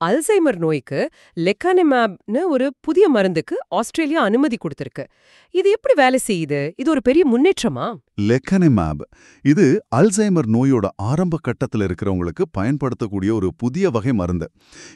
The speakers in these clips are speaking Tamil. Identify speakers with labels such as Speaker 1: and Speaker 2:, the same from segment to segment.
Speaker 1: அல்சைமர் நோய்க்கு லெக்கானிமேப்னு ஒரு புதிய மருந்துக்கு ஆஸ்திரேலியா அனுமதி கொடுத்திருக்கு. இது எப்படி வேலை செய்யுது? இது ஒரு பெரிய முன்னேற்றமா?
Speaker 2: லெக்கனிமேப் இது அல்சைமர் நோயோட ஆரம்ப கட்டத்தில் இருக்கிறவங்களுக்கு பயன்படுத்தக்கூடிய ஒரு புதிய வகை மருந்து.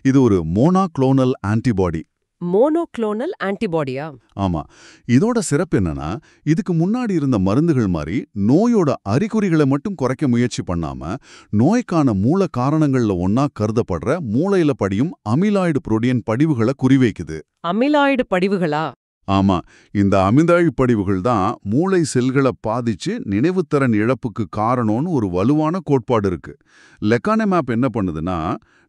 Speaker 2: இது ஒரு மோனோக்ளோனல் ஆன்டிபாடி.
Speaker 1: மோனோக்ளோனல் ஆன்டிபாடியா?
Speaker 2: ஆமா. இதோட சிறப்பு என்னன்னா, இதுக்கு முன்னாடி இருந்த மருந்துகள் மாதிரி நோயோட அறிகுறிகளை மட்டும் குறைக்க முயற்சி பண்ணாம, நோய்க்கான மூல காரணங்கள்ல ஒன்னா கருதப்படுற மூளையில படியும் அமிலாய்டு புரோட்டீன் படிவுகளை குறிவைக்குது.
Speaker 1: அமிலாய்டு படிவுகளா?
Speaker 2: ஆமா. இந்த அமிலாய்டு படிவுகள் தான் மூளை செல்களை பாதிச்சு நினைவுத்திறன் இழப்புக்கு காரணம்னு ஒரு வலுவான கோட்பாடு இருக்கு. லெக்கானிமேப் என்ன பண்ணுதுன்னா,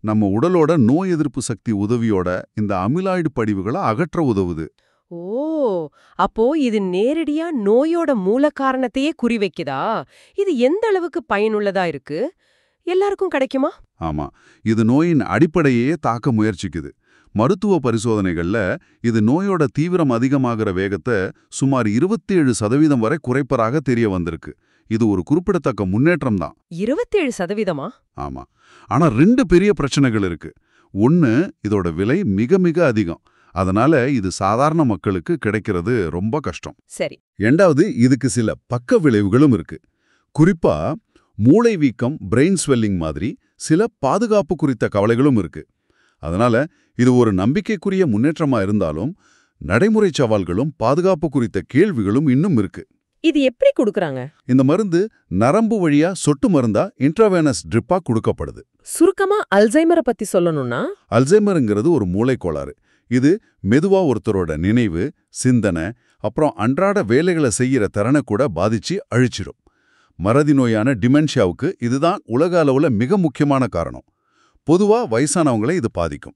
Speaker 2: நம்ம உடலோட நோய் எதிர்ப்பு சக்தி உதவியோட இந்த அமிலாய்டு படிவுகளை அகற்ற உதவுது.
Speaker 1: ஓ, அப்போ இது நேரடியா நோயோட மூல காரணத்தையே குறிவைக்குதா? இது எந்த அளவுக்கு பயனுள்ளதா இருக்கு? எல்லாருக்கும் கிடைக்குமா?
Speaker 2: ஆமா. இது நோயின் அடிப்படையே தாக்க முயற்சிக்குது. மருத்துவ பரிசோதனைகள்ல இது நோயோட தீவிரம் அதிகமாகிற வேகத்தை சுமார் 27% வரை குறைப்பதாக தெரிய வந்திருக்கு. இது ஒரு குறிப்பிடத்தக்க முன்னேற்றம் தான்.
Speaker 1: 27%?
Speaker 2: ஆமா. ஆனா 2 பெரிய பிரச்சனைகள் இருக்கு. ஒன்னு, இதோட விலை மிக மிக அதிகம். அதனால இது சாதாரண மக்களுக்கு கிடைக்கிறது ரொம்ப கஷ்டம்.
Speaker 1: சரி.
Speaker 2: இரண்டாவது, இதுக்கு சில பக்க விளைவுகளும் இருக்கு. குறிப்பா மூளை வீக்கம், பிரெயின் ஸ்வெல்லிங் மாதிரி சில பாதுகாப்பு குறித்த கவலைகளும் இருக்கு. அதனால இது ஒரு நம்பிக்கைக்குரிய முன்னேற்றமா இருந்தாலும் நடைமுறை சவால்களும் பாதுகாப்பு குறித்த கேள்விகளும் இன்னும் இருக்கு.
Speaker 1: இது எப்படி கொடுக்கறாங்க?
Speaker 2: இந்த மருந்து நரம்பு வழியா சொட்டு மருந்தா இன்ட்ராவேனஸ் ட்ரிப்பா கொடுக்கப்படுது.
Speaker 1: சுருக்கமா அல்சைமரை பத்தி சொல்லணும்னா,
Speaker 2: அல்சைமருங்கிறது ஒரு மூளை கோளாறு. இது மெதுவா ஒருத்தரோட நினைவு, சிந்தனை, அப்புறம் அன்றாட வேலைகளை செய்யற திறனை கூட பாதிச்சு அழிச்சிடும். மறதி நோயான டிமென்ஷியாவுக்கு இதுதான் உலக அளவுல மிக முக்கியமான காரணம். பொதுவா வயசானவங்களை இது பாதிக்கும்.